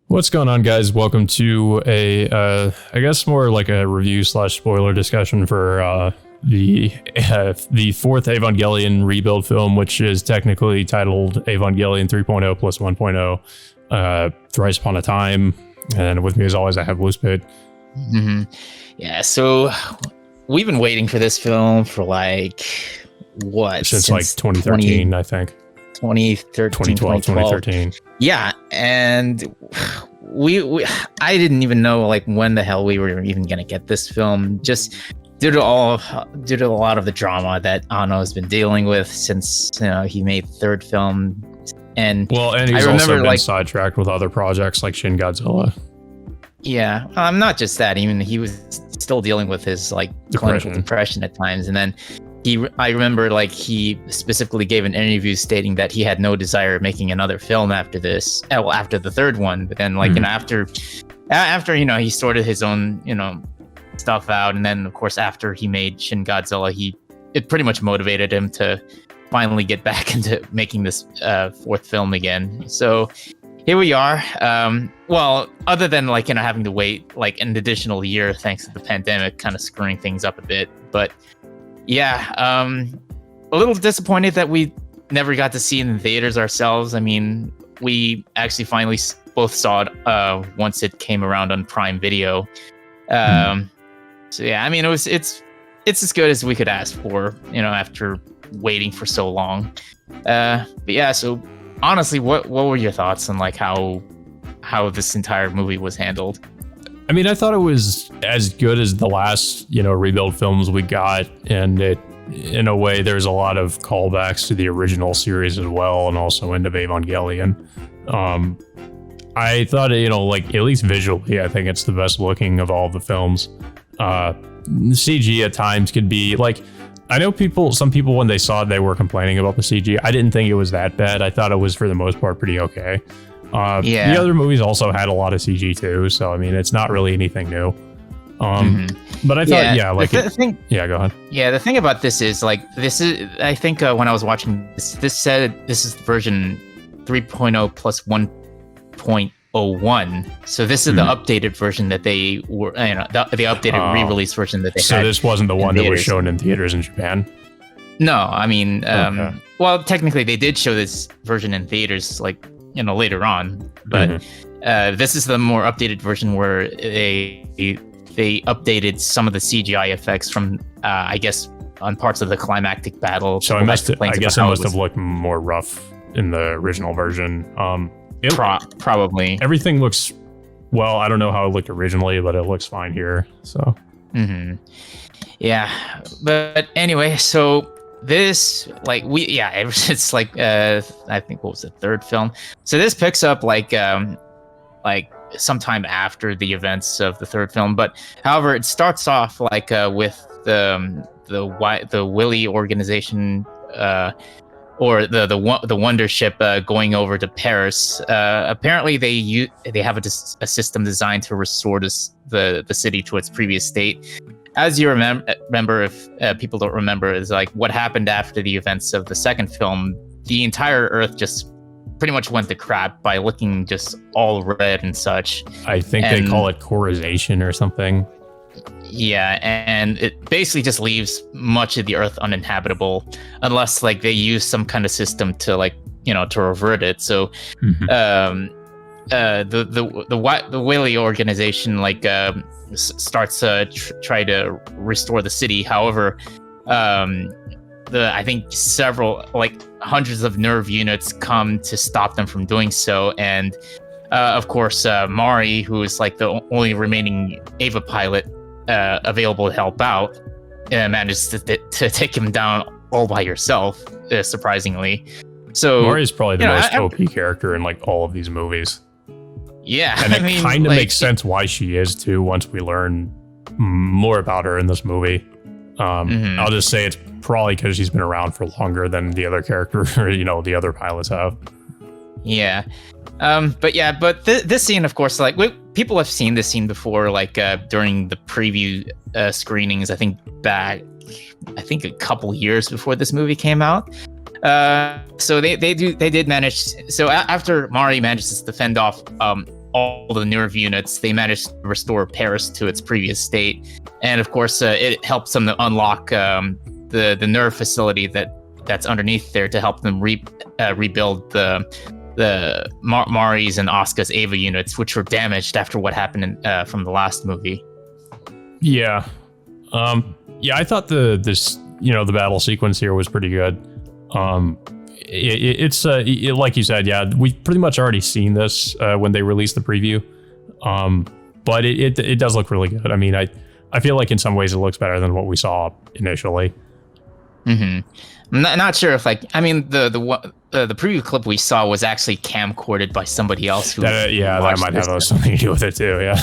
What's going on, guys? Welcome to I guess more like a review slash spoiler discussion for the fourth Evangelion rebuild film, which is technically titled Evangelion 3.0 plus 1.0, Thrice Upon a Time. And with me, as always, I have Bluespit. Mm-hmm. Yeah, so we've been waiting for this film for Since like 2013, I think. 2012. 2013. Yeah, and I didn't even know when the hell we were even gonna get this film, just due to a lot of the drama that Anno has been dealing with since he made the third film. And he's also been sidetracked with other projects like Shin Godzilla. Yeah, not just that. Even he was still dealing with his clinical depression at times, and then I remember he specifically gave an interview stating that he had no desire of making another film after this. After the third one, but then after he sorted his own stuff out, and then of course after he made Shin Godzilla, it pretty much motivated him to finally get back into making this fourth film again. So here we are. Other than having to wait an additional year thanks to the pandemic, kind of screwing things up a bit, but. Yeah, a little disappointed that we never got to see it in theaters ourselves. I mean, we actually finally both saw it once it came around on Prime Video. So yeah, I mean, it's as good as we could ask for, after waiting for so long. But yeah, so honestly, what were your thoughts on how this entire movie was handled? I mean, I thought it was as good as the last, rebuild films we got, and it, in a way, there's a lot of callbacks to the original series as well, and also into Evangelion. I thought, at least visually, I think it's the best looking of all the films. CG at times could be I know some people when they saw it, they were complaining about the CG. I didn't think it was that bad. I thought it was for the most part pretty okay. The other movies also had a lot of CG too, so I mean it's not really anything new. But I thought, go ahead. Yeah, the thing about this is I think when I was watching this said this is version 3.0 plus 1.01. So this is the updated version that they were, the updated re-release version that they had. So this wasn't the one that was shown in theaters in Japan. No, I mean, well, technically they did show this version in theaters later on, but this is the more updated version where they updated some of the CGI effects from I guess on parts of the climactic battle. So I guess it must have looked more rough in the original version. Probably everything looks well. I don't know how it looked originally, but it looks fine here. So yeah, but anyway, so this ever since I think what was the third film, so this picks up sometime after the events of the third film, but however it starts off with the Willy organization or the Wunder ship going over to Paris. Apparently they have a system designed to restore the city to its previous state. As you remember, if people don't remember, is what happened after the events of the second film. The entire Earth just pretty much went to crap by looking just all red and such. I think they call it corization or something. Yeah, and it basically just leaves much of the Earth uninhabitable unless they use some kind of system to to revert it. So the Willy organization starts to try to restore the city. However, I think several hundreds of Nerv units come to stop them from doing so, and of course Mari, who is the only remaining Eva pilot available to help out, manages to take him down all by herself, surprisingly. So Mari is probably the most OP character in all of these movies. Yeah, and it kind of makes sense why she is too once we learn more about her in this movie. I'll just say it's probably because she's been around for longer than the other character, the other pilots have. Yeah, but this scene, of course, people have seen this scene before, during the preview screenings. I think a couple years before this movie came out. So they did manage. So after Mari manages to fend off all the Nerv units, they managed to restore Paris to its previous state. And of course, it helps them to unlock the Nerv facility that's underneath there to help them rebuild the Mari's and Asuka's Eva units, which were damaged after what happened from the last movie. Yeah. I thought the battle sequence here was pretty good. It's like you said, yeah, we pretty much already seen this when they released the preview. But it does look really good. I mean, I feel like in some ways it looks better than what we saw initially. I'm not sure if the preview clip we saw was actually camcorded by somebody else who that might have something to do with it too. Yeah.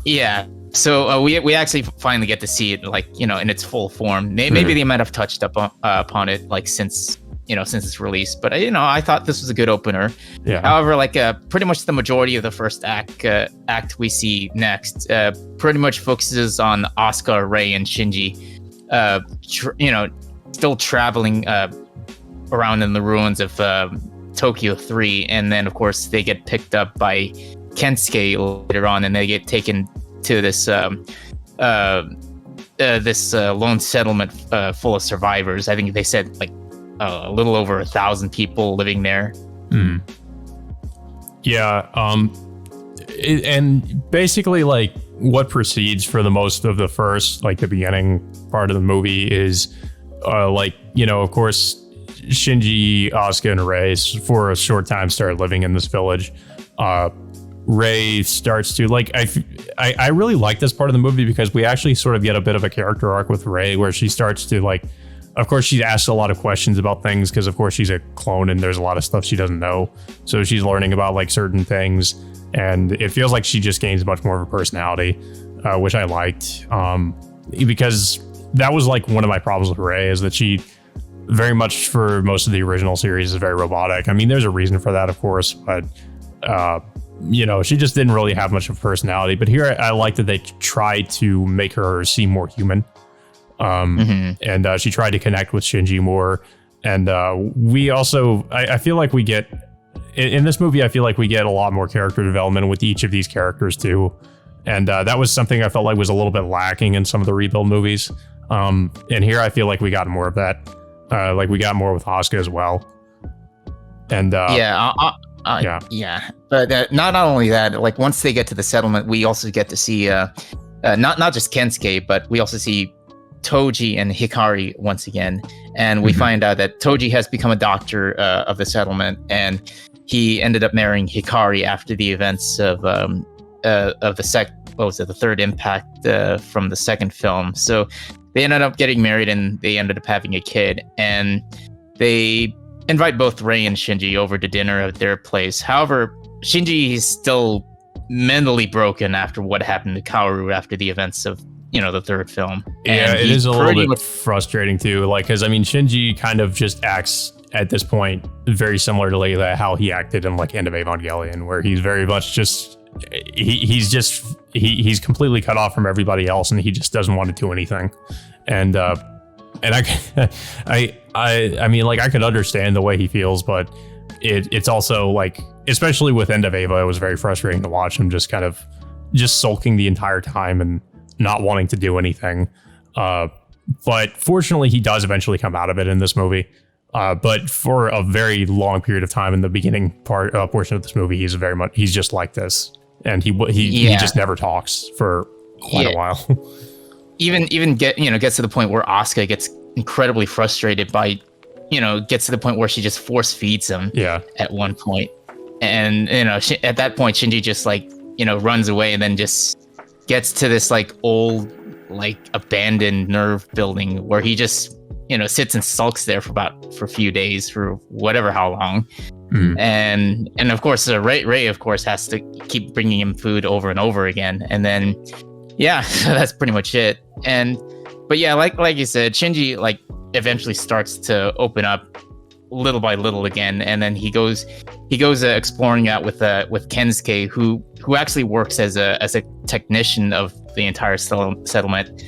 Yeah. So we actually finally get to see it in its full form. Maybe they might have touched up upon it since its release, but I thought this was a good opener. Yeah. However, pretty much the majority of the first act we see next pretty much focuses on Asuka, Rei, and Shinji, still traveling around in the ruins of Tokyo 3, and then of course they get picked up by Kensuke later on, and they get taken to this lone settlement full of survivors. I think they said a little over 1,000 people living there. Yeah. And basically what proceeds for the most of the first, the beginning part of the movie is of course Shinji, Asuka, and Rei for a short time start living in this village. Rei starts to I really like this part of the movie because we actually sort of get a bit of a character arc with Rei where she starts to of course she asks a lot of questions about things because of course she's a clone and there's a lot of stuff she doesn't know, so she's learning about certain things, and it feels like she just gains much more of a personality, which I liked, because that was one of my problems with Rei, is that she very much for most of the original series is very robotic. I mean, there's a reason for that, of course, but she just didn't really have much of a personality. But here I like that they tried to make her seem more human. And she tried to connect with Shinji more. And we also, I feel like we get, in this movie, I feel like we get a lot more character development with each of these characters too. And that was something I felt like was a little bit lacking in some of the rebuild movies. And here I feel like we got more of that. We got more with Asuka as well. And yeah. But not only that, once they get to the settlement, we also get to see not just Kensuke, but we also see Toji and Hikari once again, and we find out that Toji has become a doctor of the settlement, and he ended up marrying Hikari after the events of the third impact from the second film. So they ended up getting married, and they ended up having a kid, and they invite both Rei and Shinji over to dinner at their place. However, Shinji is still mentally broken after what happened to Kaoru after the events of the third film. Yeah, it is a little bit frustrating too, because Shinji kind of just acts at this point very similar to how he acted in End of Evangelion, where he's very much just he's completely cut off from everybody else, and he just doesn't want to do anything. And I mean, I could understand the way he feels, but it's also especially with End of Eva, it was very frustrating to watch him just kind of sulking the entire time and not wanting to do anything. But fortunately, he does eventually come out of it in this movie. But for a very long period of time in the beginning portion of this movie, he's just like this, and he just never talks for quite a while. even gets to the point where Asuka gets incredibly frustrated by, gets to the point where she just force feeds him. Yeah. At one point, and at that point, Shinji just runs away, and then just gets to this old abandoned Nerv building where he just sits and sulks there for a few days, for whatever how long. And of course Rei of course has to keep bringing him food over and over again, and then so that's pretty much it. But like you said, Shinji eventually starts to open up little by little again, and then he goes exploring out with Kensuke, who actually works as a technician of the entire settlement.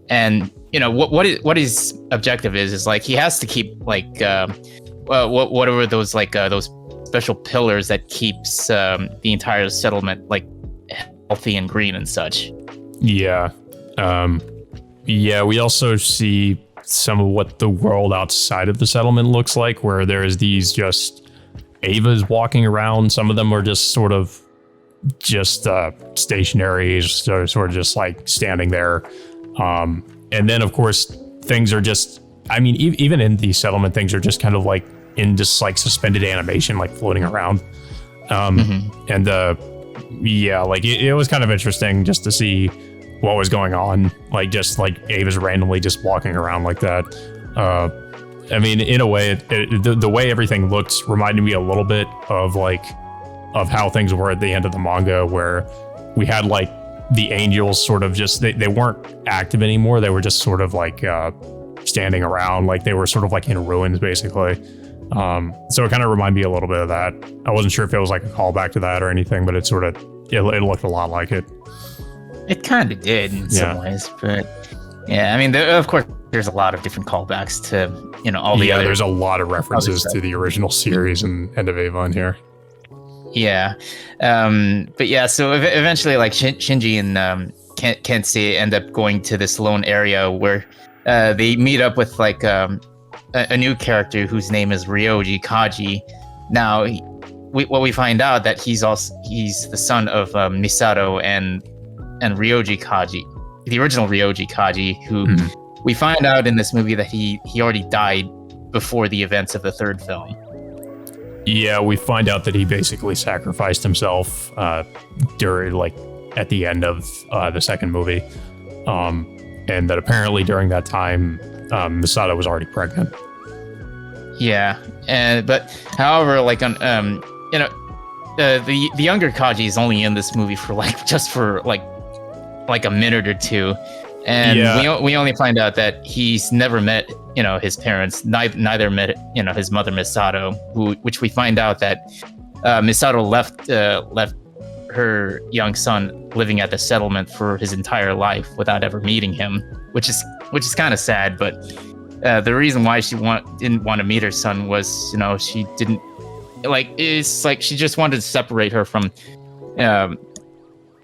And what his objective is he has to keep whatever those special pillars that keeps the entire settlement like healthy and green and such. Yeah. Yeah, we also see some of what the world outside of the settlement looks like, where there's these just Avas walking around. Some of them are just sort of just stationary, sort of just like standing there. And then, of course, things are just, I mean, even in the settlement, things are just kind of like in just like suspended animation, like floating around. And yeah, like it was kind of interesting just to see what was going on, like just like Ava's randomly just walking around like that. I mean, in a way, the way everything looks reminded me a little bit of how things were at the end of the manga, where we had like the angels sort of just, they weren't active anymore. They were just sort of like standing around, like they were sort of like in ruins basically. So it kind of reminded me a little bit of that. I wasn't sure if it was like a callback to that or anything, but it looked a lot like it. It kind of did in some ways, but yeah, I mean, of course, there's a lot of different callbacks to, all the other. There's a lot of references to the original series and End of Avon here. Yeah. But yeah, so eventually, like Shinji and Kensei end up going to this lone area where they meet up with like a new character whose name is Ryoji Kaji. Now, what we find out that he's the son of Misato and Ryoji Kaji, the original Ryoji Kaji, who we find out in this movie that he already died before the events of the third film. Yeah, we find out that he basically sacrificed himself during, like, at the end of the second movie, and that apparently during that time, Misato was already pregnant. Yeah, but however, like on the younger Kaji is only in this movie for just a minute or two, and we only find out that he's never met his parents, neither met his mother Misato, which we find out that Misato left her young son living at the settlement for his entire life without ever meeting him, which is kind of sad. But the reason why she didn't want to meet her son was she didn't she just wanted to separate her from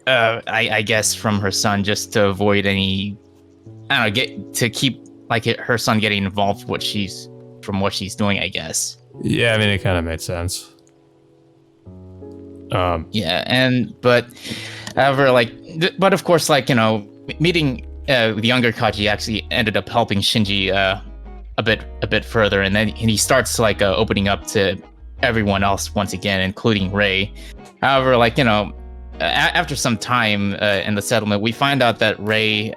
I guess from her son, just to avoid any, keep her son getting involved what she's doing, I guess. Yeah, I mean, it kind of made sense. But of course, meeting the younger Kaji actually ended up helping Shinji a bit further, and then he starts opening up to everyone else once again, including Rei. However, after some time in the settlement, we find out that Rei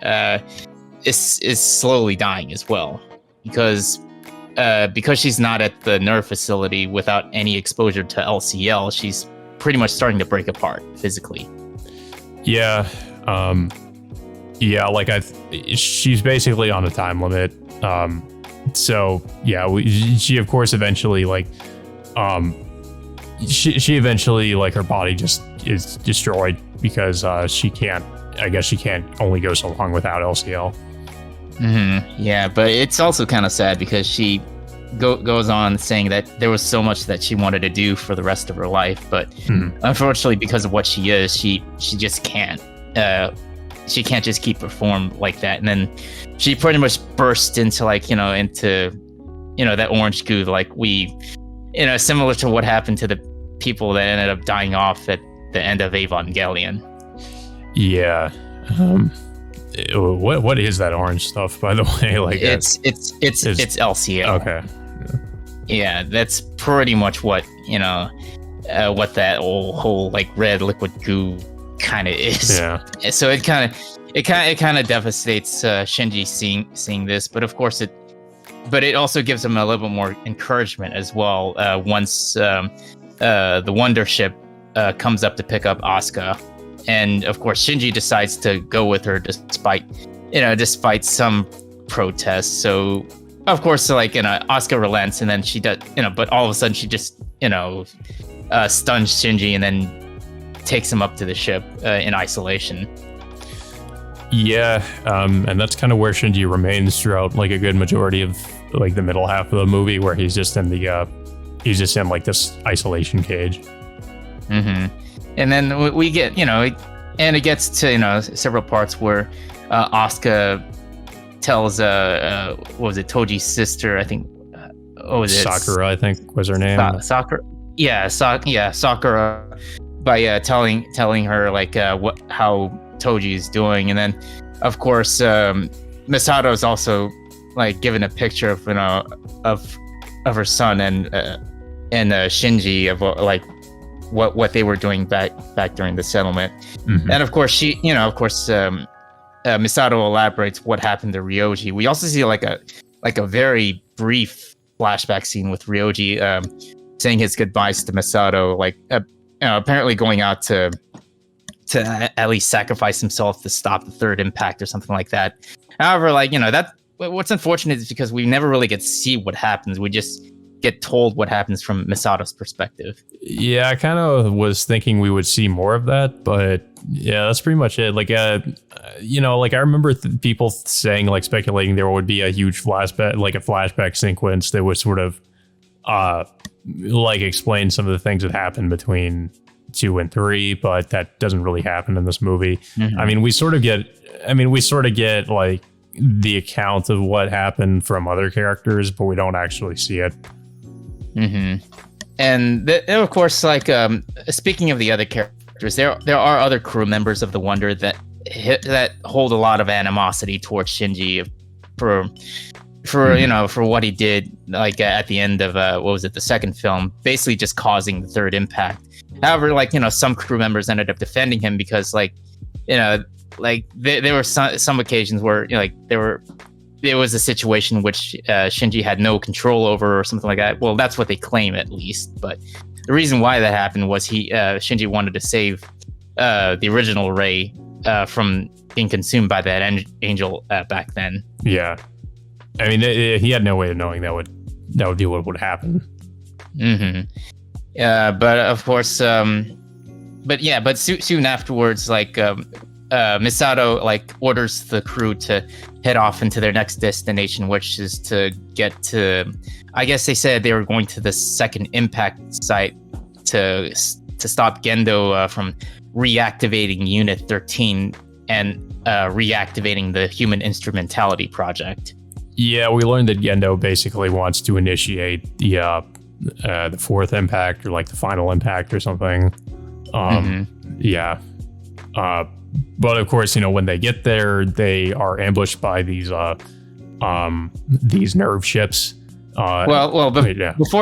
is slowly dying as well, because she's not at the Nerv facility without any exposure to LCL. She's pretty much starting to break apart physically. Yeah, she's basically on a time limit. So yeah, she of course eventually she eventually her body just is destroyed because she can't only go so long without LCL. Yeah, but it's also kind of sad because she goes on saying that there was so much that she wanted to do for the rest of her life, but unfortunately, because of what she is, she just can't. She can't just keep her form like that, and then she pretty much burst into that orange goo, similar to what happened to the people that ended up dying off at the end of Evangelion. Yeah. What is that orange stuff, by the way? It's LCL. Okay. Yeah, that's pretty much what what that whole red liquid goo kind of is. Yeah. So it kind of devastates Shinji seeing this, but of course it also gives him a little bit more encouragement as well. Once the Wunder ship comes up to pick up Asuka, and of course Shinji decides to go with her despite some protests. So of course Asuka relents, and then she does but all of a sudden she just stuns Shinji and then takes him up to the ship in isolation. Yeah, and that's kind of where Shinji remains throughout a good majority of the middle half of the movie, where he's just in the he's just in like this isolation cage. And then we get, and it gets to, several parts where Asuka tells, what was it, Toji's sister, I think, what was it? Sakura, I think was her name. Sakura? Yeah, Sakura, by telling her, like, how Toji is doing. And then, of course, Misato is also, like, given a picture of, of her son and Shinji, of, like, what they were doing back during the settlement. And of course Misato elaborates what happened to Ryoji. We also see like a very brief flashback scene with Ryoji saying his goodbyes to Misato, like apparently going out to at least sacrifice himself to stop the third impact or something like that. However, like, that what's unfortunate is because we never really get to see what happens. We just get told what happens from Misato's perspective. Yeah, I kind of was thinking we would see more of that, but yeah, that's pretty much it. Like, like I remember people saying, like, speculating there would be a huge flashback sequence that would sort of like explain some of the things that happened between 2 and 3, but that doesn't really happen in this movie. I mean, we sort of get like the account of what happened from other characters, but we don't actually see it. And of course, like, speaking of the other characters, there are other crew members of the Wunder that hold a lot of animosity towards Shinji for what he did, like, at the end of what was it, the second film, basically just causing the third impact. However, like, some crew members ended up defending him because, like, like there were some occasions where, there was a situation which Shinji had no control over or something like that. Well, that's what they claim, at least. But the reason why that happened was Shinji wanted to save the original Rei from being consumed by that angel back then. Yeah, I mean, he had no way of knowing that would be what would happen. But of course, but soon afterwards, like, Misato, like, orders the crew to head off into their next destination, which is to get to, I guess they said they were going to the second impact site to stop Gendo from reactivating Unit 13 and reactivating the Human Instrumentality Project. Yeah, we learned that Gendo basically wants to initiate the fourth impact, or like the final impact or something. Yeah. But of course, when they get there, they are ambushed by these Nerv ships.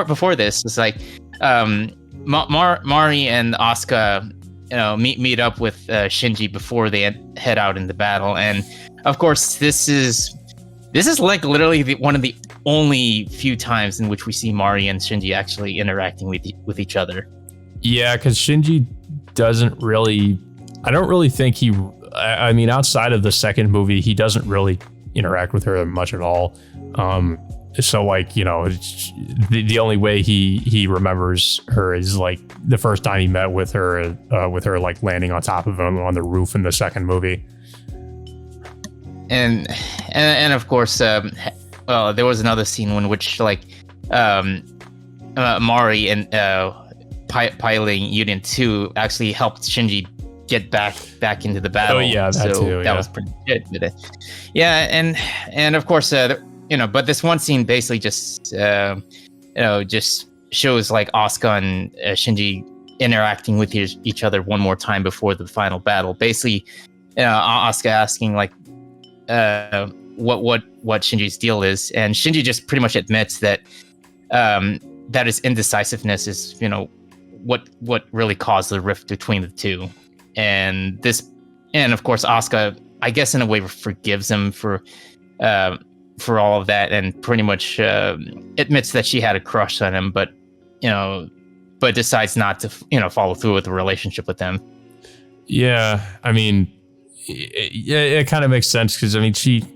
Before this, it's like Mari and Asuka, meet up with Shinji before they head out into battle, and of course, this is like literally one of the only few times in which we see Mari and Shinji actually interacting with each other. Yeah, because Shinji doesn't really. I don't really think I mean, outside of the second movie, he doesn't really interact with her much at all. So, like, the only way he remembers her is like the first time he met with her, like landing on top of him on the roof in the second movie. And of course, there was another scene in which, like, Mari and piloting Unit 2 actually helped Shinji get back into the battle. Oh yeah, that was pretty good. Yeah, and of course, but this one scene basically just just shows like Asuka and Shinji interacting with each other one more time before the final battle. Basically, Asuka asking, like, what Shinji's deal is, and Shinji just pretty much admits that his indecisiveness is what really caused the rift between the two. And of course, Asuka, I guess in a way, forgives him for all of that, and pretty much admits that she had a crush on him, but decides not to follow through with the relationship with him. Yeah, I mean, it kind of makes sense, because I mean, she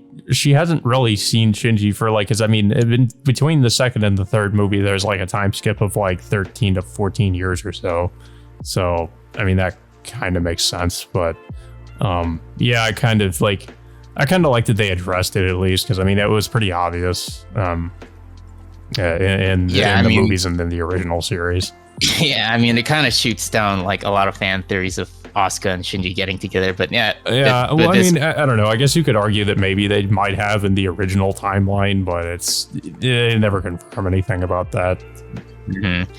hasn't really seen Shinji for, like, because I mean, between the second and the third movie, there's like a time skip of like 13 to 14 years or so. So I mean, that kind of makes sense, but yeah, I kind of like that they addressed it, at least, because I mean, it was pretty obvious. in the movies and in the original series. Yeah, I mean, it kind of shoots down like a lot of fan theories of Asuka and Shinji getting together, but I don't know. I guess you could argue that maybe they might have in the original timeline, but they never confirm anything about that. Mm-hmm.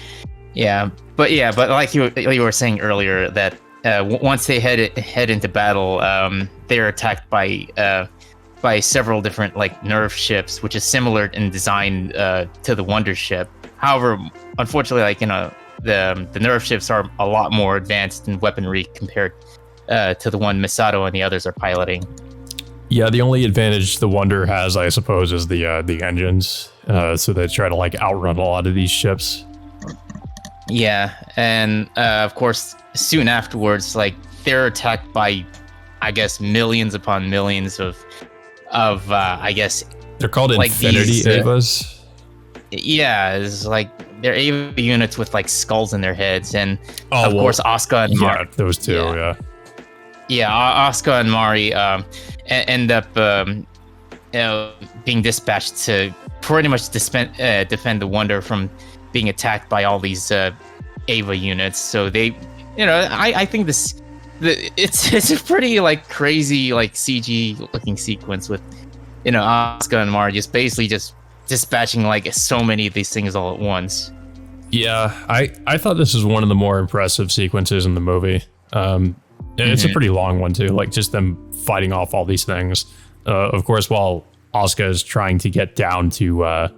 But like you were saying earlier, that once they head into battle, they're attacked by several different like Nerv ships, which is similar in design to the Wunder ship. However, unfortunately, like the Nerv ships are a lot more advanced in weaponry compared to the one Misato and the others are piloting. Yeah, the only advantage the Wunder has, I suppose, is the engines. So they try to like outrun a lot of these ships. Yeah, and of course, soon afterwards, like they're attacked by, I guess, millions upon millions of I guess they're called like Infinity Evas. Yeah, it's like they're Eva units with like skulls in their heads, and of course Asuka and Mari. Yeah, those two. Yeah, Asuka and Mari end up being dispatched to pretty much defend the Wunder from being attacked by all these Eva units. So they, I think it's a pretty like crazy like CG looking sequence with Asuka and Mari just basically just dispatching like so many of these things all at once. Yeah, I thought this was one of the more impressive sequences in the movie. It's a pretty long one too, like just them fighting off all these things. Of course, while Asuka is trying to get down to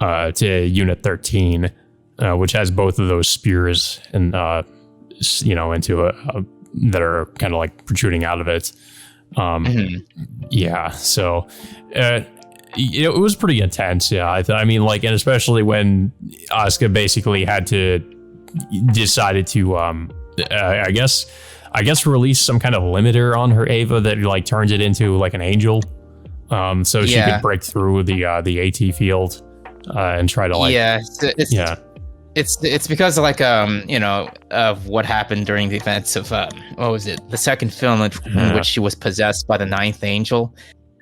Unit 13, which has both of those spears and into that are kind of like protruding out of it. Yeah, so it was pretty intense. Yeah, I mean, like, and especially when Asuka basically had to decided to I guess release some kind of limiter on her Eva that like turns it into like an angel, so she could break through the AT field and try to like It's because of like of what happened during the events of what was it, the second film in which she was possessed by the ninth angel.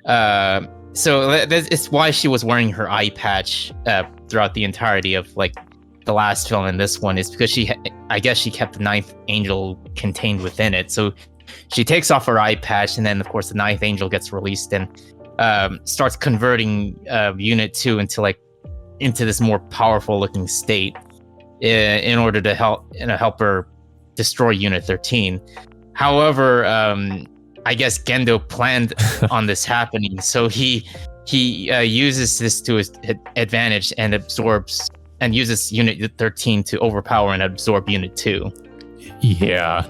So it's why she was wearing her eye patch throughout the entirety of like the last film and this one, is because I guess she kept the ninth angel contained within it. So she takes off her eye patch, and then of course the ninth angel gets released and starts converting Unit 2 into this more powerful looking state in order to help her destroy Unit 13. However, I guess Gendo planned on this happening, so he uses this to his advantage and uses Unit 13 to overpower and absorb Unit 2. Yeah,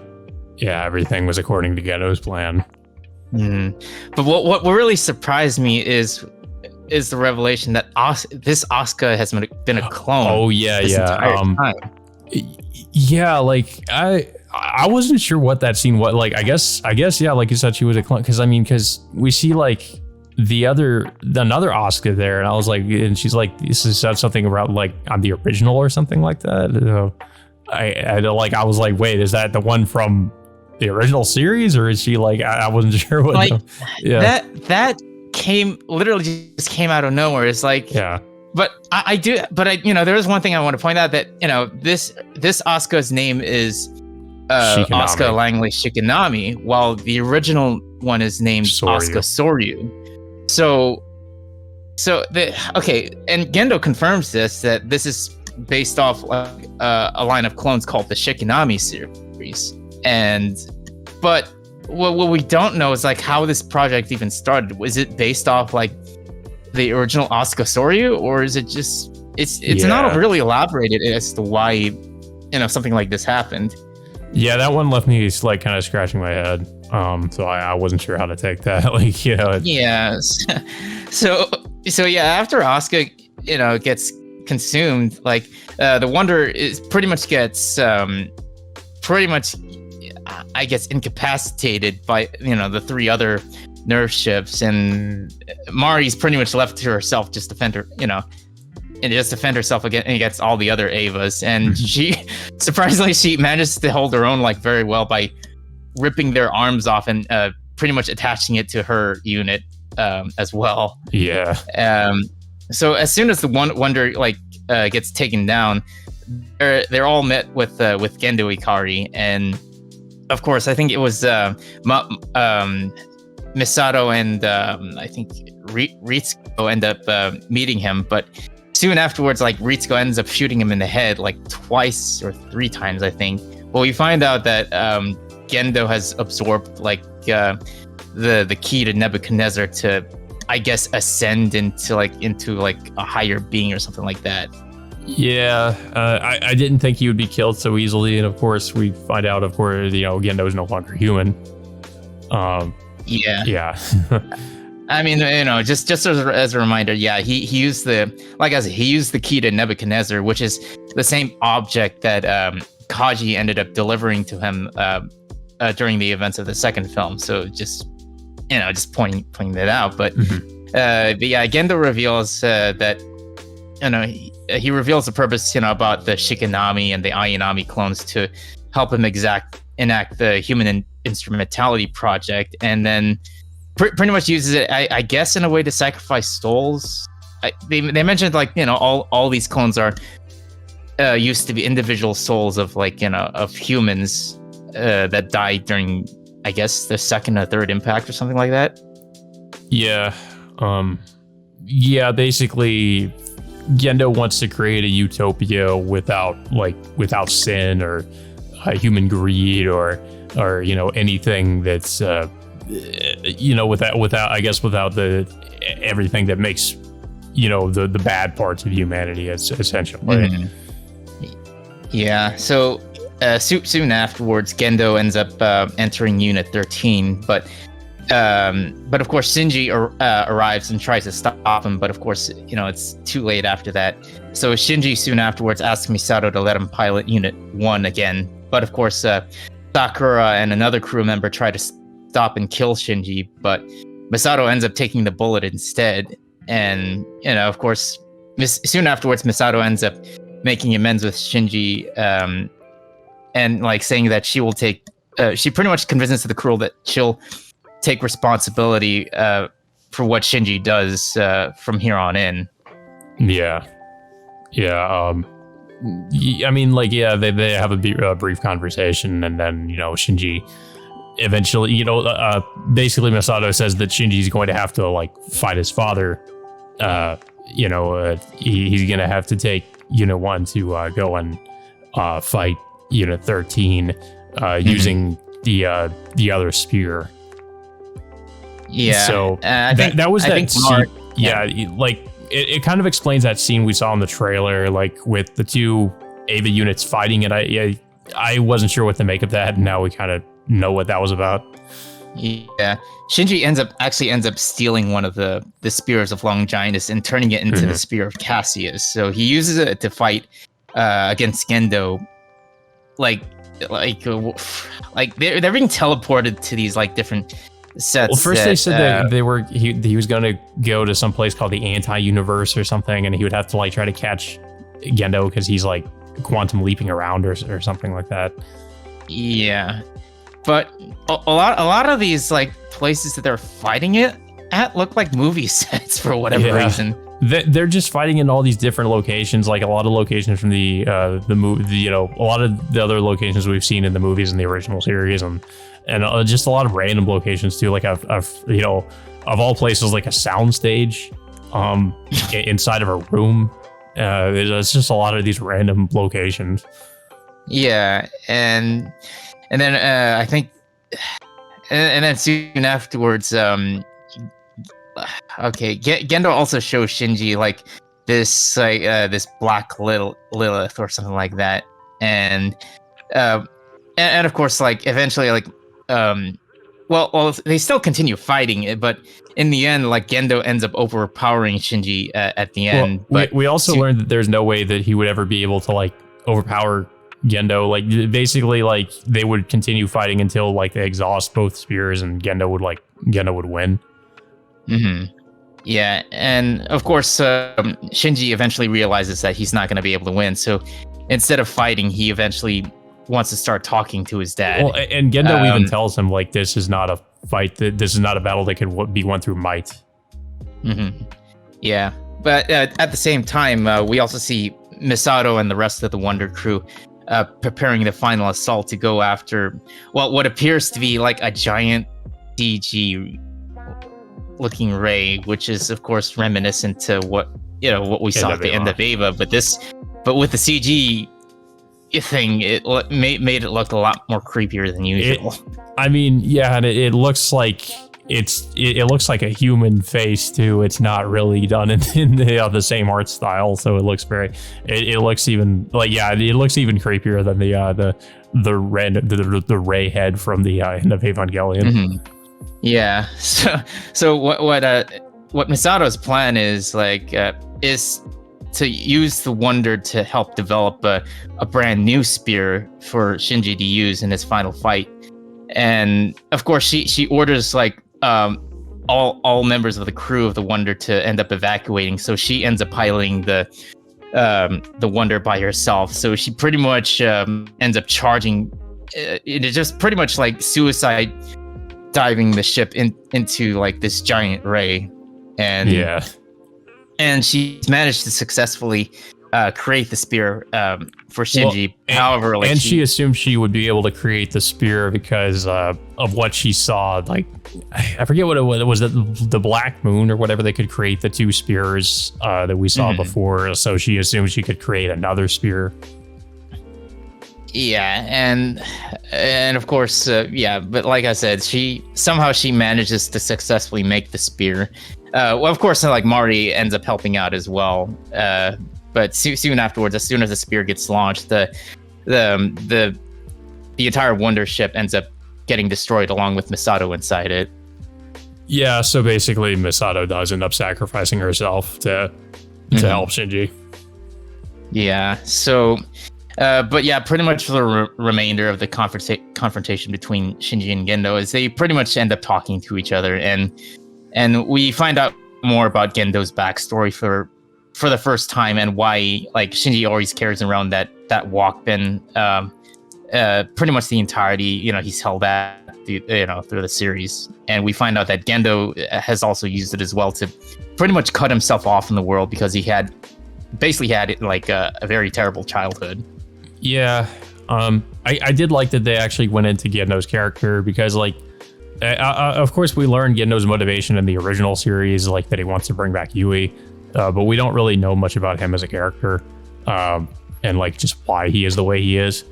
everything was according to Gendo's plan. But what really surprised me is the revelation that this Asuka has been a clone. Oh yeah. Time. Yeah, like I wasn't sure what that scene was. Like I guess yeah, like you said, she was a clone, because we see like another Asuka there, and I was like, and she's like, this is something about like on the original or something like that. I was like, wait, is that the one from the original series, or is she like, I wasn't sure what. Like that literally just came out of nowhere. It's like, yeah. But there is one thing I want to point out, that this Asuka's name is Asuka Langley Shikinami, while the original one is named Asuka Soryu. So and Gendo confirms that this is based off a line of clones called the Shikinami series. But what we don't know is like how this project even started. Was it based off like the original Asuka Soryu, or is it just it's not really elaborated as to why something like this happened? Yeah, that one left me like kind of scratching my head. So I wasn't sure how to take that. Like, Yes. So after Asuka, gets consumed, like the Wunder is pretty much gets I guess incapacitated by the three other Nerv ships, and Mari's pretty much left to herself, just defend her, and just defend herself against all the other Evas. And she surprisingly she manages to hold her own like very well by ripping their arms off and pretty much attaching it to her unit as well. Yeah. So as soon as the Wonder gets taken down, they're all met with Gendo Ikari, and of course I think it was Misato and I think Ritsuko end up meeting him, but soon afterwards, like Ritsuko ends up shooting him in the head like twice or 3 times, I think. Well, we find out that Gendo has absorbed like the key to Nebuchadnezzar to, I guess, ascend into a higher being or something like that. Yeah, I didn't think he would be killed so easily, and of course we find out, of course, Gendo is no longer human. Yeah. I mean, just as a reminder, yeah, he used he used the key to Nebuchadnezzar, which is the same object that Kaji ended up delivering to him during the events of the second film. So just pointing that out. But yeah, Gendo reveals that he reveals the purpose about the Shikinami and the Ayanami clones to help him enact the human instrumentality project, and then pretty much uses it, I guess, in a way to sacrifice souls. They mentioned all these clones are used to be individual souls of of humans that died during, I guess, the second or third impact or something like that. Yeah. Yeah, basically Gendo wants to create a utopia without sin or human greed or anything that's without everything that makes the bad parts of humanity, essentially. Mm-hmm. Yeah. So soon afterwards, Gendo ends up entering Unit 13, but of course Shinji arrives and tries to stop him, but of course it's too late after that. So Shinji soon afterwards asks Misato to let him pilot Unit 1 again, but of course Sakura and another crew member try to stop and kill Shinji, but Misato ends up taking the bullet instead. And of course, soon afterwards, Misato ends up making amends with Shinji, and saying that she will take. She pretty much convinces the crew that she'll take responsibility for what Shinji does from here on in. Yeah. I mean, they have a brief conversation, and then Shinji eventually, basically Misato says that Shinji's going to have to fight his father. He's going to have to take Unit 1 to go and fight Unit 13 using the other spear. Yeah. So that was that scene. Yeah, it kind of explains that scene we saw in the trailer, with the two Ava units fighting, and I wasn't sure what to make of that, and now we kind of know what that was about. Yeah, Shinji ends up stealing one of the spears of Longinus and turning it into the spear of Cassius. So he uses it to fight against Gendo. They're being teleported to these different sets. Well, first they said that he was going to go to some place called the Anti-Universe or something, and he would have to try to catch Gendo because he's quantum leaping around or something like that. Yeah. But a lot of these places that they're fighting it at look like movie sets for whatever reason. They're just fighting in all these different locations, a lot of locations from the movie, a lot of the other locations we've seen in the movies in the original series, and just a lot of random locations too, of all places, a soundstage inside of a room. It's just a lot of these random locations. Yeah, and then I think, and then soon afterwards, Gendo also shows Shinji this black Lilith or something like that, and of course eventually they still continue fighting it, but in the end Gendo ends up overpowering Shinji at the end. But we also learned that there's no way that he would ever be able to overpower Gendo. Basically they would continue fighting until they exhaust both spears, and Gendo would win. Mm-hmm. Yeah, and of course Shinji eventually realizes that he's not going to be able to win, so instead of fighting, he eventually wants to start talking to his dad. Well, and Gendo even tells him this is not a fight, this is not a battle that could be won through might. Mm-hmm. Yeah, But at the same time, we also see Misato and the rest of the Wonder crew preparing the final assault to go after what appears to be like a giant CG looking ray, which is of course reminiscent to what we saw at the end of Eva. But with the CG thing, it made it look a lot more creepier than usual. And it looks like it looks like a human face too. It's not really done in the same art style, so it looks it looks even it looks even creepier than the ray head from the end of Evangelion. Mm-hmm. Yeah. So what Misato's plan is is to use the Wunder to help develop a brand new spear for Shinji to use in his final fight. And of course she orders all members of the crew of the Wunder to end up evacuating. So she ends up piloting the Wunder by herself. So she pretty much ends up charging. It is just pretty much like suicide diving the ship into like this giant ray, and she's managed to successfully create the spear for Shinji. However, she assumed she would be able to create the spear because of what she saw. Like, I forget what it was. The Black Moon or whatever. They could create the two spears that we saw before. So she assumed she could create another spear. Yeah, and of course, but like I said, she manages to successfully make the spear. Well, of course, Mari ends up helping out as well. But soon afterwards, as soon as the spear gets launched, the entire Wunder ship ends up getting destroyed along with Misato inside it. Yeah, so basically, Misato does end up sacrificing herself to help Shinji. Yeah. So. But yeah, pretty much for the remainder of the confrontation between Shinji and Gendo is they pretty much end up talking to each other, and we find out more about Gendo's backstory for the first time and why Shinji always carries around that walk bin pretty much the entirety. He's held that through the series, and we find out that Gendo has also used it as well to pretty much cut himself off from the world because he had a very terrible childhood. Yeah, I did like that they actually went into Gendo's character because, of course, we learned Gendo's motivation in the original series, that he wants to bring back Yui, but we don't really know much about him as a character, and just why he is the way he is.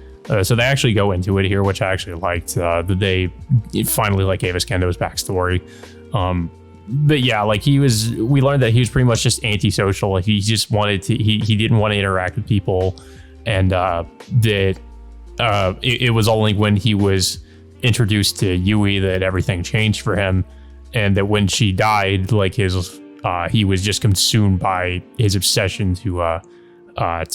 So they actually go into it here, which I actually liked. That they finally gave us Gendo's backstory. But yeah, we learned that he was pretty much just antisocial. He just wanted to, he didn't want to interact with people. And it was only when he was introduced to Yui that everything changed for him. And that when she died, he was just consumed by his obsession to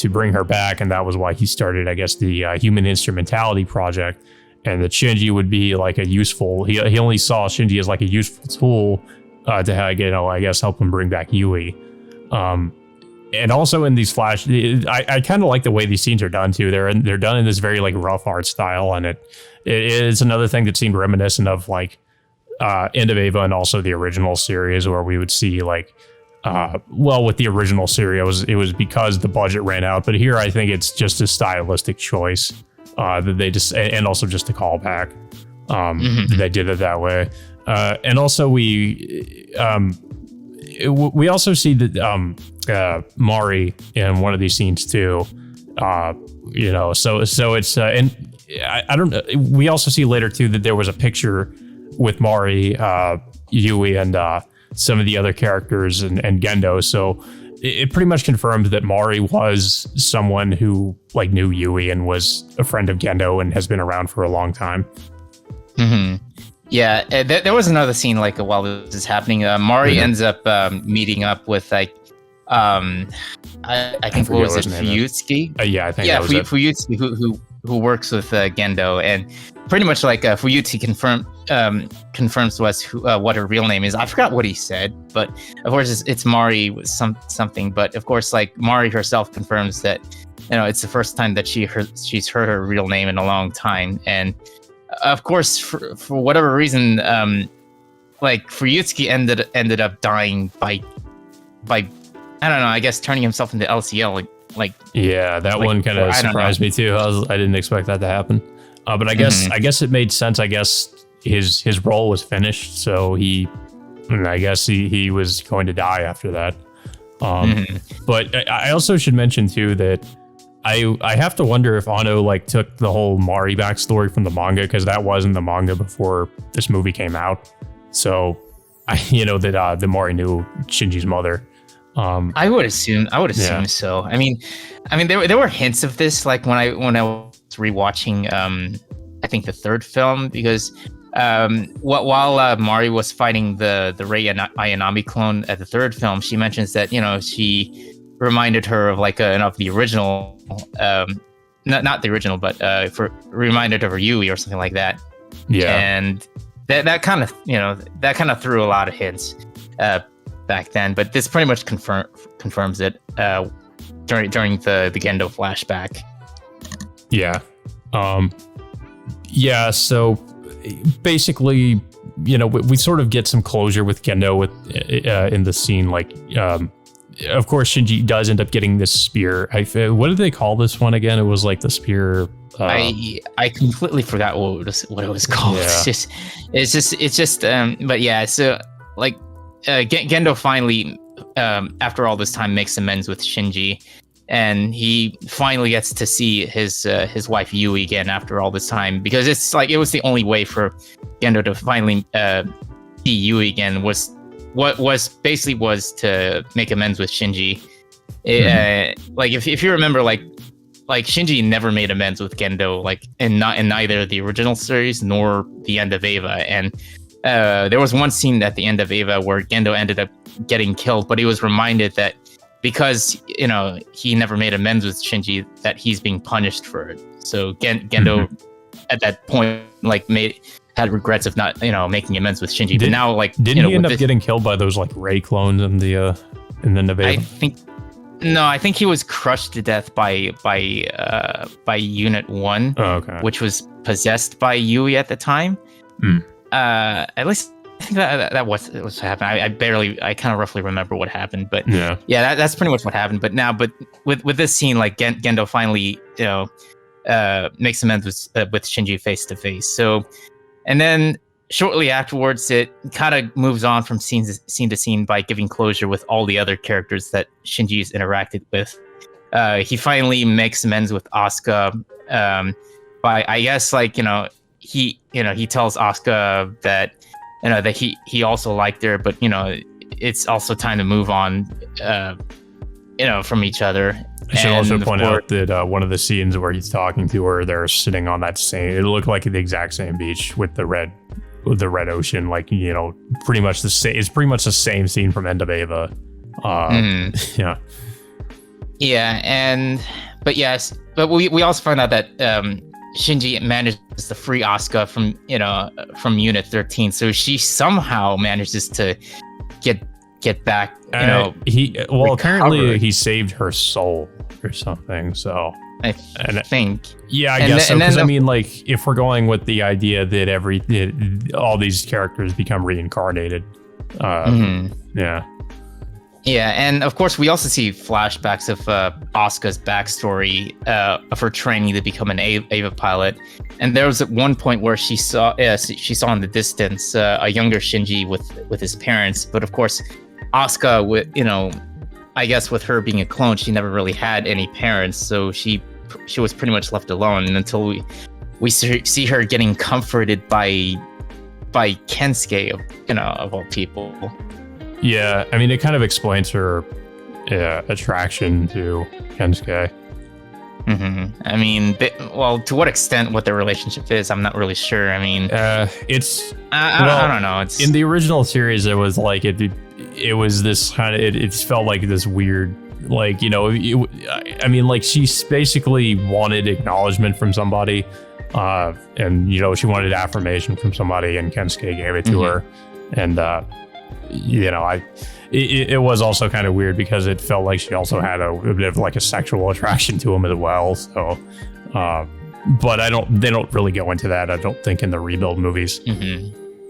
bring her back. And that was why he started, I guess, the Human Instrumentality Project. And that Shinji would be he only saw Shinji as a useful tool to help him bring back Yui. And also in these I kind of like the way these scenes are done too. They're done in this very rough art style, and it is another thing that seemed reminiscent of End of Eva and also the original series, where we would see with the original series it was because the budget ran out, but here I think it's just a stylistic choice that they just, and also just a callback they did it that way. And also we also see that Mari in one of these scenes too. So it's and I don't know. We also see later too that there was a picture with Mari, Yui, and some of the other characters and Gendo. So it pretty much confirmed that Mari was someone who knew Yui and was a friend of Gendo and has been around for a long time. Mm-hmm. Yeah, there was another scene while this is happening. Mari ends up meeting up with I think what was it, Fuyutsuki? I think that was it. Fuyutsuki who works with Gendo, and pretty much Fuyutsuki confirms to us what her real name is. I forgot what he said, but of course it's Mari with something. But of course, Mari herself confirms that it's the first time that she's heard her real name in a long time, and of course, for whatever reason, Fuyutsuki ended up dying by I don't know. I guess turning himself into LCL, like yeah, that one kind of surprised me too. I didn't expect that to happen. But I guess it made sense. I guess his role was finished, so I guess he was going to die after that. But I also should mention too that I have to wonder if Ono like took the whole Mari backstory from the manga, because that was in the manga before this movie came out. So that Mari knew Shinji's mother. I would assume so. I mean, there were hints of this, like when I was rewatching, I think the third film, because while Mari was fighting the Rei Ayanami clone at the third film, she mentions that she reminded her of of the original, not the original, but reminded of her Yui or something like that. Yeah, and that kind of threw a lot of hints back then, but this pretty much confirms it during the Gendo flashback. Yeah. Yeah, so basically, we sort of get some closure with Gendo in the scene. Of course, Shinji does end up getting this spear. What did they call this one again? It was like the spear. I completely forgot what it was called. Yeah. It's just. But yeah, so Gendo finally, after all this time, makes amends with Shinji, and he finally gets to see his wife Yui again after all this time, because it's it was the only way for Gendo to finally see Yui again was to make amends with Shinji. If you remember, Shinji never made amends with Gendo, in neither the original series nor the end of Eva. And there was one scene at the end of Eva where Gendo ended up getting killed, but he was reminded that because he never made amends with Shinji, that he's being punished for it. So Gendo at that point had regrets of not making amends with Shinji. But now didn't he end up getting killed by those Rei clones in the end of Eva? I think he was crushed to death by Unit 1, which was possessed by Yui at the time. At least I think that was what happened. I kind of roughly remember what happened, but that's pretty much what happened. But with this scene, Gendo finally makes amends with Shinji face to face. So, and then shortly afterwards, it kind of moves on from scene to scene by giving closure with all the other characters that Shinji's interacted with. He finally makes amends with Asuka by, I guess, he tells Asuka that that he also liked her, but it's also time to move on from each other. I should also point out that one of the scenes where he's talking to her, they're sitting on that it looked like the exact same beach with the red ocean, pretty much the same. It's pretty much the same scene from End of Eva. But we also find out that Shinji manages to free Asuka from Unit 13, so she somehow manages to get back. Apparently he saved her soul or something. So I think. Yeah, I guess so. Because if we're going with the idea that all these characters become reincarnated, Yeah, and of course we also see flashbacks of Asuka's backstory of her training to become an Eva pilot. And there was at one point where she saw in the distance a younger Shinji with his parents. But of course, Asuka, I guess with her being a clone, she never really had any parents, so she was pretty much left alone. And until we see her getting comforted by Kensuke, of all people. Yeah, it kind of explains her attraction to Kensuke. To what extent what their relationship is, I'm not really sure. I don't know. It's in the original series, it was it was this kind of it felt like this weird, she basically wanted acknowledgement from somebody, and she wanted affirmation from somebody, and Kensuke gave it to her, and it was also kind of weird because it felt like she also had a bit of a sexual attraction to him as well. So, but they don't really go into that, I don't think, in the rebuild movies.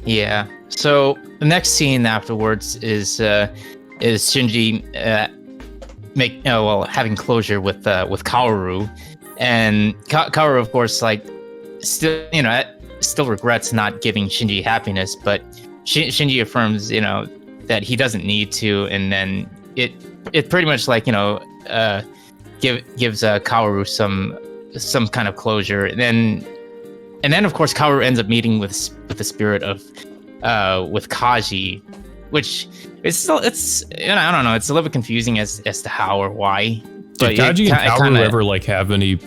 Yeah. So the next scene afterwards is Shinji having closure with Kaoru, and Kaoru, of course, like still still regrets not giving Shinji happiness, but Shinji affirms that he doesn't need to, and then it pretty much like gives Kaoru some kind of closure, and then of course Kaoru ends up meeting with the spirit of with Kaji, which it's I don't know, it's a little bit confusing as to how or why. Did Kaji and Kaoru ever like have any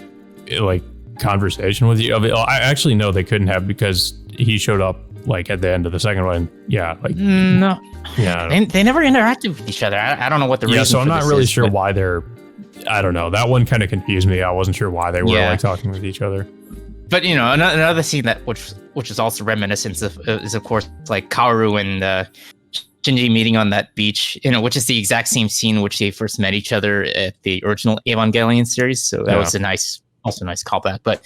like conversation with you? I actually know they couldn't have, because he showed up like at the end of the second one. Yeah, like no, yeah, they never interacted with each other. I don't know what the reason. Yeah, so I'm for not this really is, sure but why they're. I don't know. That one kind of confused me. I wasn't sure why they were like talking with each other. But another scene that which is also reminiscent of is of course like Kaoru and Shinji meeting on that beach. Which is the exact same scene which they first met each other at the original Evangelion series. So that was a nice callback. But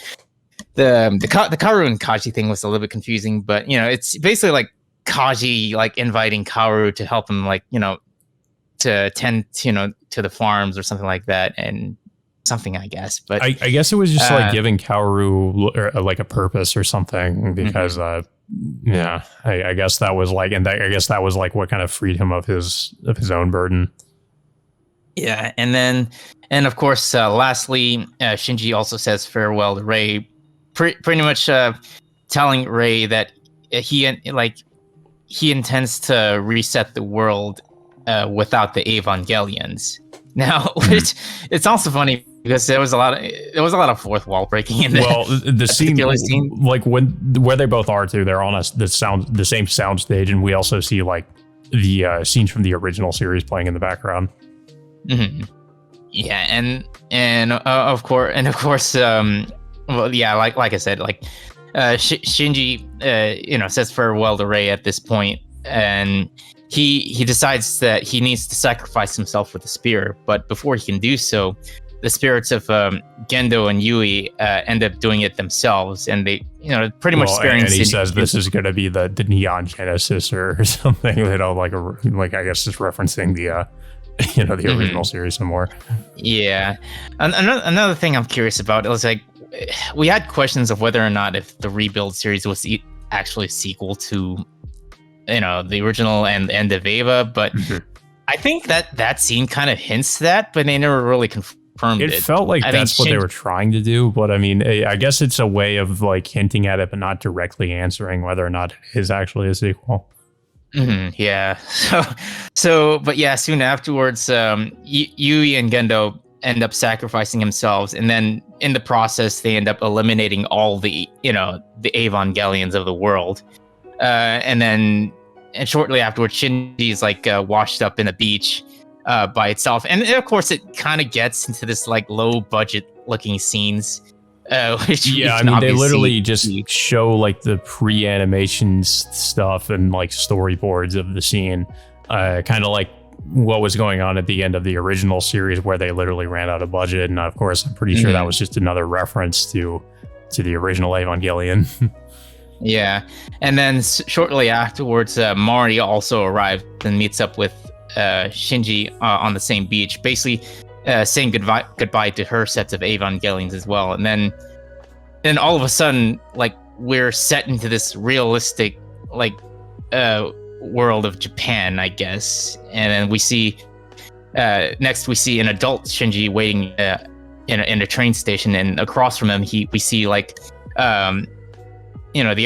the Kaoru and Kaji thing was a little bit confusing. But it's basically like Kaji like inviting Kaoru to help him like to tend to the farms or something like that, and something, I guess. But I guess it was just like giving Kaoru like a purpose or something, because I guess that was like, and I guess that was like what kind of freed him of his own burden. Yeah, and of course, lastly, Shinji also says farewell to Rei, pretty much telling Rei that he intends to reset the world without the Evangelions. Now, which it's also funny because there was a lot of fourth wall breaking in there. Well, the scene, like where they both are too, they're on the same sound stage, and we also see like the scenes from the original series playing in the background. Mm-hmm. Yeah, and of course, well, yeah, like I said, like Shinji, says farewell to Rei at this point, and he decides that he needs to sacrifice himself for the spear, but before he can do so, the spirits of Gendo and Yui end up doing it themselves, and they pretty much sparing. And he says this is going to be the Neon Genesis or something, like I guess just referencing the the original series some more. Yeah, another thing I'm curious about is like we had questions of whether or not if the Rebuild series was actually a sequel to the original and the end of Eva, but I think that scene kind of hints that, but they never really confirmed it. It felt like that's what they were trying to do, but I mean, I guess it's a way of like hinting at it, but not directly answering whether or not it is actually a sequel. Yeah. So, but yeah, soon afterwards, Yui and Gendo end up sacrificing themselves, and then in the process, they end up eliminating all the the Evangelions of the world. And shortly afterwards, Shinji's like washed up in a beach by itself, and of course, it kind of gets into this like low budget looking scenes. Which I mean, they literally just show like the pre-animation stuff and like storyboards of the scene, kind of like what was going on at the end of the original series, where they literally ran out of budget. And of course, I'm pretty sure that was just another reference to the original Evangelion. Yeah, and then shortly afterwards, Mari also arrived and meets up with Shinji on the same beach, basically saying goodbye to her sets of Evangelions as well. And then all of a sudden, like we're set into this realistic like world of Japan, I guess. And then we see next we see an adult Shinji waiting in a train station, and across from him we see like the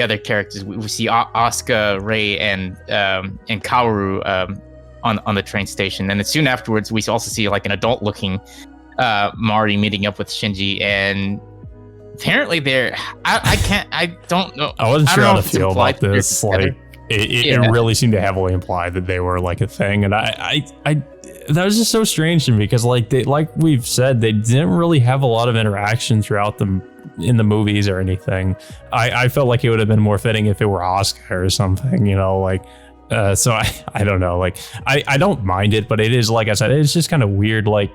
other characters. We see Asuka, Rei, and Kaoru on the train station. And then soon afterwards, we also see like an adult-looking Mari meeting up with Shinji. And apparently, I don't know. I wasn't sure how to feel about this. Like, it really seemed to heavily imply that they were like a thing, and I that was just so strange to me, because like we've said, they didn't really have a lot of interaction throughout them in the movies or anything. I felt like it would have been more fitting if it were Asuka or something, so I don't know, like I don't mind it, but it is, like I said, it's just kind of weird. Like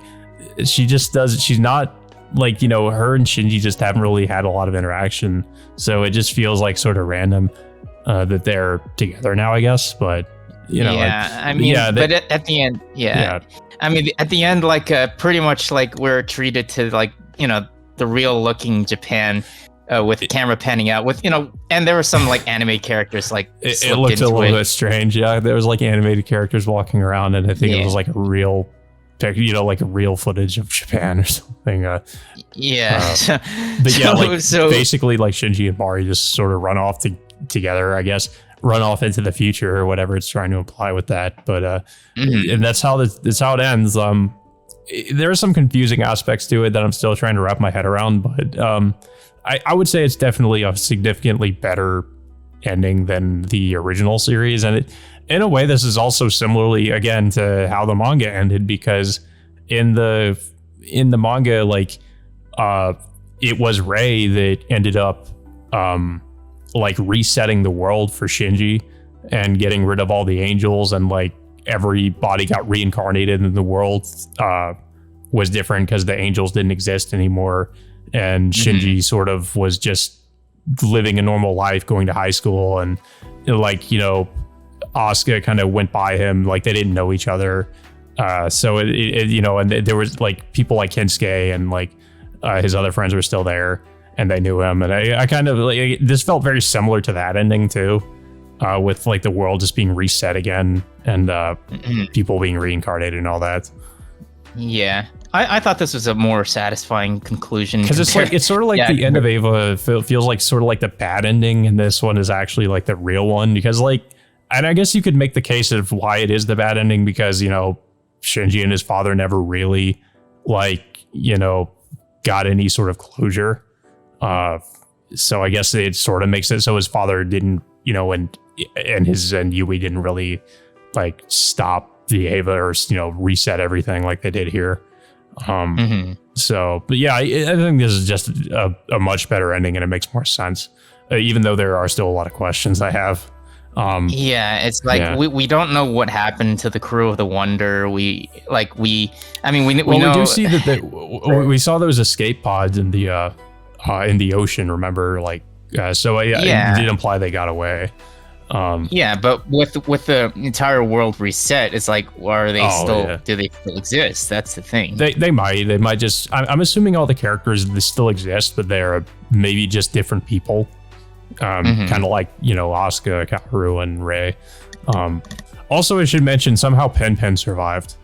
she's not like, her and Shinji just haven't really had a lot of interaction, so it just feels like sort of random that they're together now, I guess. But but at the end, I mean, at the end, like pretty much like we're treated to like the real looking Japan. With the camera panning out, with and there were some like anime characters like it looked a little bit strange. Yeah, there was like animated characters walking around, and I think it was like a real, like a real footage of Japan or something. But yeah, like basically like Shinji and Mari just sort of run off together, I guess, run off into the future or whatever it's trying to imply with that. But and that's how it ends. There are some confusing aspects to it that I'm still trying to wrap my head around, but I would say it's definitely a significantly better ending than the original series. And in a way, this is also similarly, again, to how the manga ended, because in the manga, like, it was Rei that ended up like resetting the world for Shinji and getting rid of all the angels, and like everybody got reincarnated and the world was different because the angels didn't exist anymore. And Shinji sort of was just living a normal life, going to high school, and like, Asuka kind of went by him, like they didn't know each other. So and there was like people like Kensuke and like his other friends were still there and they knew him. And I kind of like, this felt very similar to that ending too, with like the world just being reset again and people being reincarnated and all that. Yeah. I thought this was a more satisfying conclusion because it's sort of like the end of Eva feels like sort of like the bad ending, and this one is actually like the real one, because like, and I guess you could make the case of why it is the bad ending, because Shinji and his father never really like got any sort of closure, so I guess it sort of makes it so his father didn't and Yui didn't really like stop the Eva or reset everything like they did here. So, but yeah, I think this is just a much better ending, and it makes more sense, even though there are still a lot of questions I have. It's like we don't know what happened to the crew of the Wunder. We know we do see that we saw those escape pods in the ocean. Remember, like, it did imply they got away. But with the entire world reset, it's like, are they do they still exist? That's the thing. They might just, I'm assuming all the characters they still exist, but they're maybe just different people. Kind of like, Asuka, Kaoru, and Rei. Also, I should mention somehow Pen survived.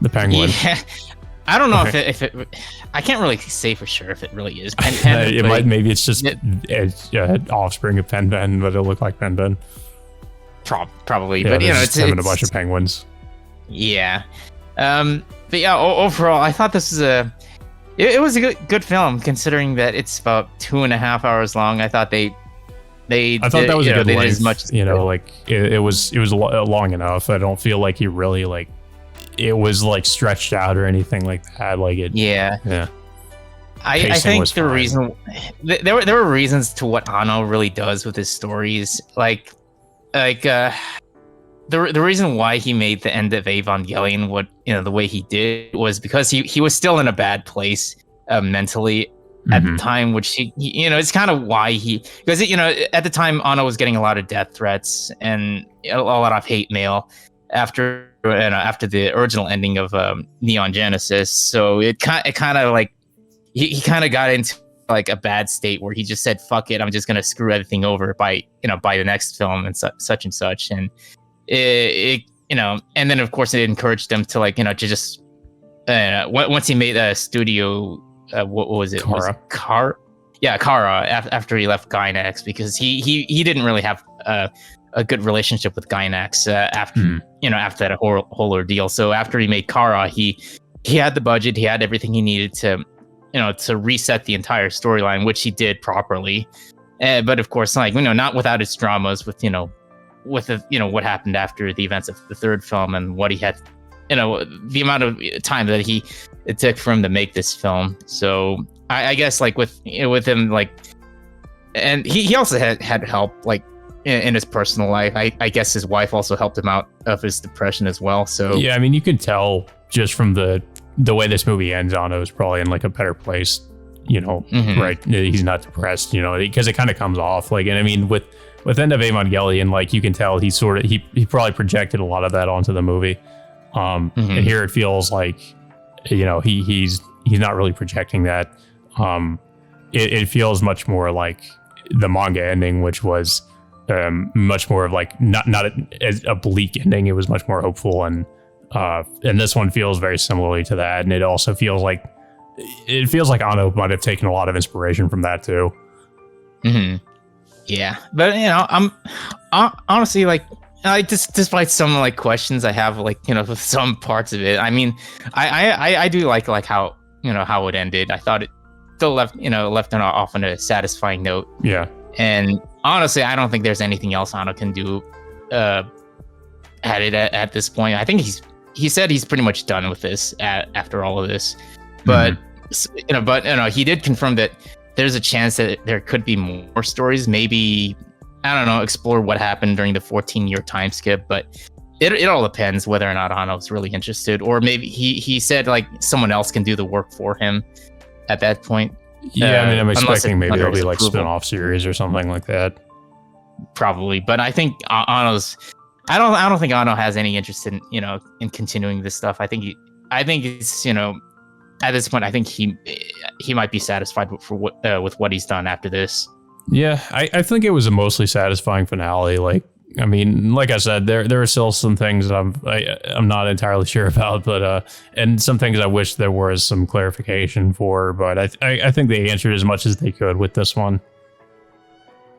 The penguin. Yeah. I don't know if it I can't really say for sure if it really is Pen. Maybe it's just offspring of Pen, but it'll look like Pen. Probably, yeah, but it's having a bunch of penguins. Yeah, but yeah, overall, I thought this was it was a good film, considering that it's about 2.5 hours long. I thought I thought that was a good length. As much as like it was long enough. I don't feel like he really like. It was like stretched out or anything like that. Like it. Yeah. I think the reason there were reasons to what Anno really does with his stories. Like the reason why he made the end of Evangelion the way he did was because he was still in a bad place mentally at the time, which it's kind of why because at the time Anno was getting a lot of death threats and a lot of hate mail after the original ending of Neon Genesis. So it kind of like he kind of got into like a bad state where he just said, fuck it, I'm just going to screw everything over by the next film and such and such. And it and then of course it encouraged him to like, to just once he made a studio, what was it? Kara. After he left Gainax, because he didn't really have a good relationship with Gainax after that whole ordeal. So after he made Kara, he had the budget, he had everything he needed to reset the entire storyline, which he did properly. But of course, like, not without its dramas with what happened after the events of the third film and what he had, the amount of time that it took for him to make this film. So I guess like with him, like, and he also had help like in his personal life. I guess his wife also helped him out of his depression as well. So yeah, I mean, you can tell just from the way this movie ends on, it was probably in like a better place, right? He's not depressed, because it kind of comes off like, and I mean, with End of Evangelion, like you can tell he probably projected a lot of that onto the movie. And here it feels like, he's not really projecting that. It feels much more like the manga ending, which was much more of like not a bleak ending. It was much more hopeful, and this one feels very similarly to that. And it also feels like Anno might have taken a lot of inspiration from that too. Yeah, but I'm honestly like, despite some like questions I have, like with some parts of it, I mean, I do like how how it ended. I thought it still left off on a satisfying note. Yeah, and honestly, I don't think there's anything else Anno can do at this point. I think he said he's pretty much done with this after all of this, but he did confirm that there's a chance that there could be more stories. Maybe, I don't know, explore what happened during the 14-year time skip, but it all depends whether or not Anno's really interested, or maybe he said like someone else can do the work for him at that point. Yeah, I mean, I'm expecting maybe there'll be like spin-off series or something like that. Probably, but I think Anno's. I don't think Anno has any interest in in continuing this stuff. I think it's at this point, I think he might be satisfied with what he's done after this. Yeah, I think it was a mostly satisfying finale. Like, I mean, like I said, there are still some things that I'm not entirely sure about, but and some things I wish there was some clarification for. But I think they answered as much as they could with this one.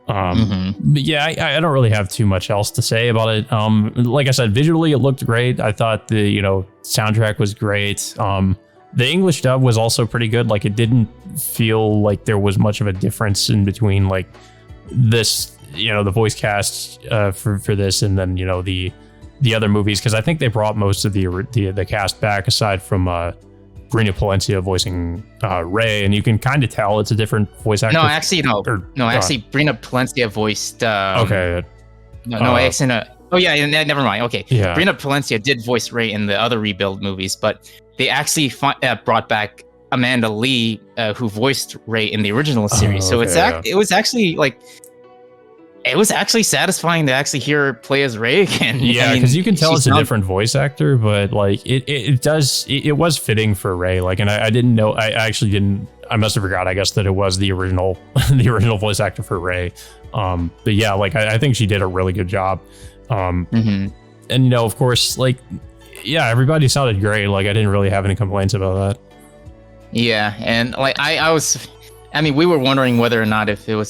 But yeah, I don't really have too much else to say about it. Like I said, visually it looked great. I thought the soundtrack was great. The English dub was also pretty good. Like, it didn't feel like there was much of a difference in between like this, the voice cast for this and then the other movies, because I think they brought most of the cast back aside from Brina Palencia voicing Rey, and you can kind of tell it's a different voice actor. Actually, Brina Palencia voiced. Okay. Oh yeah, never mind. Okay, yeah. Brina Palencia did voice Rey in the other Rebuild movies, but they actually brought back Amanda Lee, who voiced Rey in the original series. So it was actually like. It was actually satisfying to actually hear her play as Rey again. Yeah, because you can tell it's a different voice actor, but like it was fitting for Rey. Like, and I didn't know. I actually didn't. I must have forgot. I guess that it was the original voice actor for Rey. But yeah, like I think she did a really good job. And of course, like, yeah, everybody sounded great. Like, I didn't really have any complaints about that. Yeah, and like we were wondering whether or not if they were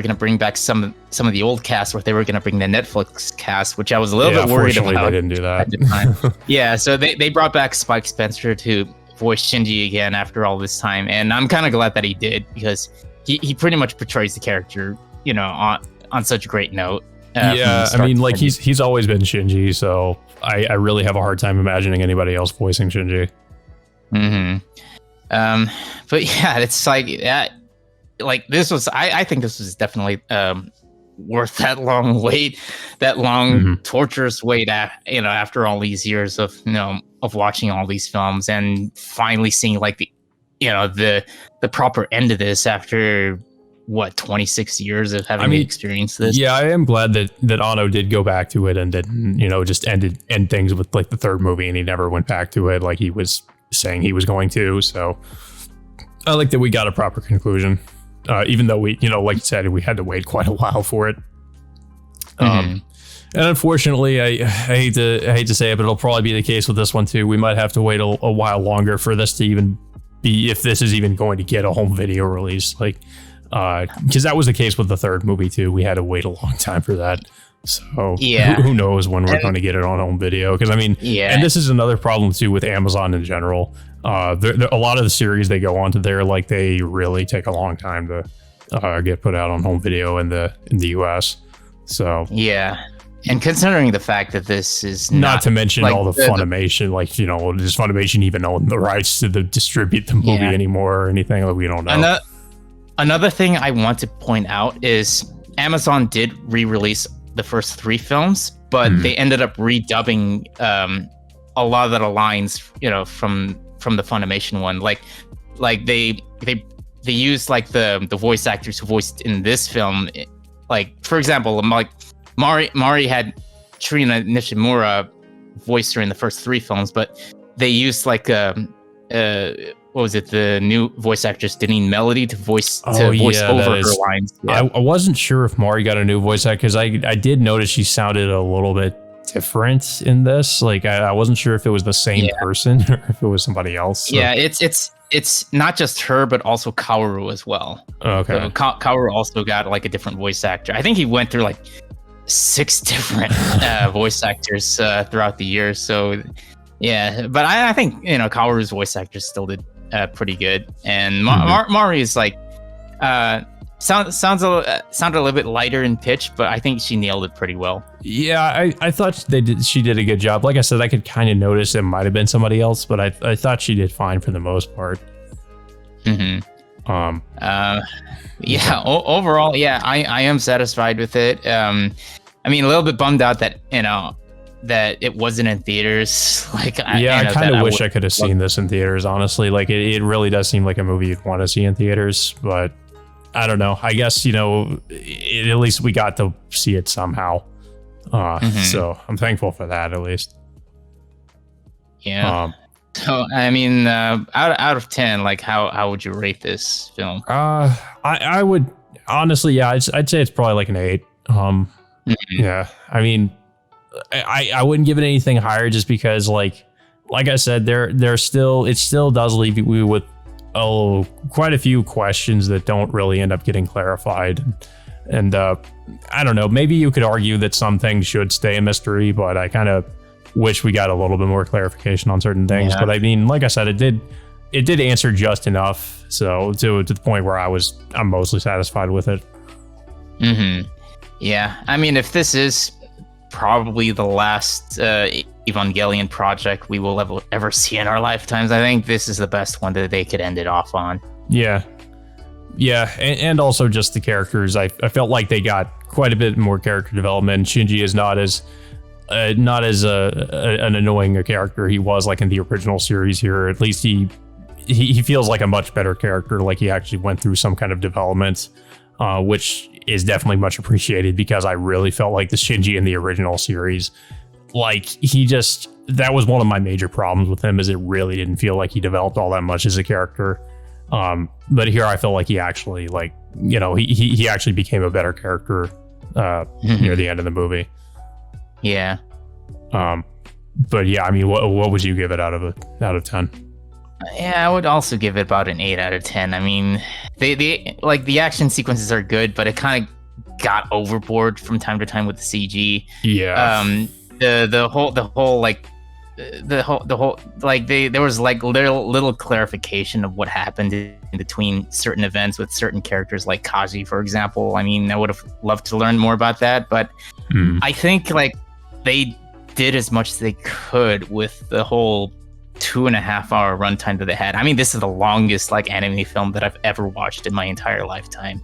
gonna bring back some of the old cast, or if they were gonna bring the Netflix cast, which I was a little bit worried about. They didn't do that. At the time. Yeah, so they brought back Spike Spencer to voice Shinji again after all this time, and I'm kind of glad that he did, because he pretty much portrays the character, on such a great note. Yeah, I mean, like he's always been Shinji, so I really have a hard time imagining anybody else voicing Shinji. But yeah, it's like that. Like, this was, I think this was definitely worth that long wait, that long torturous wait. After all these years of of watching all these films and finally seeing like the proper end of this after 26 years of having experienced this. Yeah, I am glad that Anno did go back to it and didn't just end things with like the third movie, and he never went back to it like he was saying he was going to. So I like that we got a proper conclusion. Even though we, like you said, we had to wait quite a while for it. And unfortunately, I hate to say it, but it'll probably be the case with this one too. We might have to wait a while longer for this to even be, if this is even going to get a home video release. Like, because that was the case with the third movie too. We had to wait a long time for that. So yeah, who knows when we're going to get it on home video? Because and this is another problem too with Amazon in general. A lot of the series they go onto there, like, they really take a long time to get put out on home video in the US. So yeah, and considering the fact that this is not to mention like all the Funimation, does Funimation even own the rights to distribute the movie anymore or anything? Like, we don't know. Another thing I want to point out is Amazon did re-release the first 3 films, but they ended up redubbing a lot of the lines, from the Funimation one. Like they used like the voice actors who voiced in this film. Like, for example, like Mari had Trina Nishimura voiced her in the first 3 films, but they used like what was it? The new voice actress Deneen Melody to voice over her lines. Yeah. I wasn't sure if Mari got a new voice actor because I did notice she sounded a little bit different in this. Like I wasn't sure if it was the same person or if it was somebody else. So. Yeah, it's not just her, but also Kaoru as well. Okay. So Kaoru also got like a different voice actor. I think he went through like 6 different voice actors throughout the years. So yeah, but I think Kaoru's voice actor still did pretty good, and Mari is like sounded a little bit lighter in pitch, but I think she nailed it pretty well. Yeah, I thought she did a good job. Like I said, I could kind of notice it might have been somebody else, but I thought she did fine for the most part. Overall, I am satisfied with it. I mean, a little bit bummed out that that it wasn't in theaters. Like, I kind of wish I could have seen this in theaters, honestly. Like, it really does seem like a movie you'd want to see in theaters, but I don't know. I guess, at least we got to see it somehow. So I'm thankful for that, at least. Yeah. So, I mean, out of 10, like, how would you rate this film? I would, honestly, I'd say it's probably like an 8. Yeah, I mean, I wouldn't give it anything higher just because like I said, it still does leave you with quite a few questions that don't really end up getting clarified. And I don't know, maybe you could argue that some things should stay a mystery, but I kind of wish we got a little bit more clarification on certain things. Yeah. But I mean, like I said, it did answer just enough, so to the point where I'm mostly satisfied with it. Yeah, I mean, if this is probably the last Evangelion project we will ever see in our lifetimes, I think this is the best one that they could end it off on. Yeah, and also just the characters. I felt like they got quite a bit more character development. Shinji is not as an annoying a character he was like in the original series here. At least he feels like a much better character, like he actually went through some kind of development, which is definitely much appreciated because I really felt like the Shinji in the original series, like that was one of my major problems with him, is it really didn't feel like he developed all that much as a character. But here I feel like he actually he actually became a better character near the end of the movie. Yeah. But yeah, I mean, what would you give it out of 10? Yeah, I would also give it about an 8 out of 10. I mean, the action sequences are good, but it kind of got overboard from time to time with the CG. Yeah. There was like little clarification of what happened in between certain events with certain characters, like Kaji, for example. I mean, I would have loved to learn more about that, but I think like they did as much as they could with the whole 2.5-hour runtime that they had. I mean, this is the longest like anime film that I've ever watched in my entire lifetime.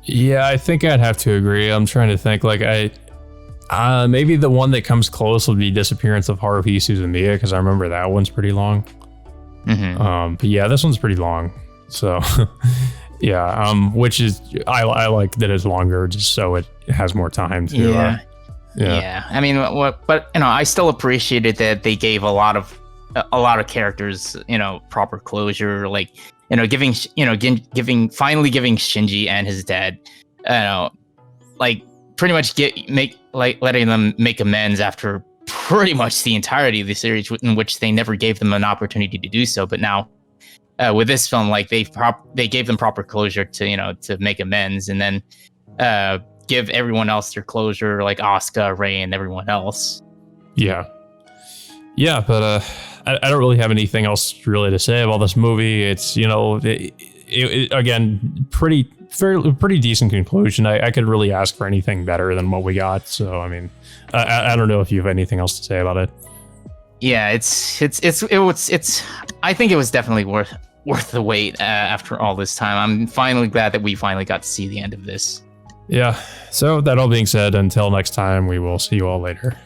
Yeah, I think I'd have to agree. I'm trying to think. Like maybe the one that comes close would be Disappearance of Haruhi Suzumiya, because I remember that one's pretty long. But yeah, this one's pretty long. So yeah, which is I like that it's longer just so it has more time to. Yeah. I mean, but I still appreciated that they gave a lot of characters, proper closure, like, finally giving Shinji and his dad, like pretty much letting them make amends after pretty much the entirety of the series, in which they never gave them an opportunity to do so. But now, with this film, like they gave them proper closure to make amends, and then give everyone else their closure, like Asuka, Rei, and everyone else. Yeah, but I don't really have anything else really to say about this movie. It's again pretty decent conclusion. I could really ask for anything better than what we got. So I mean, I don't know if you have anything else to say about it. Yeah, it's I think it was definitely worth the wait after all this time. I'm finally glad that we finally got to see the end of this. Yeah. So that all being said, until next time, we will see you all later.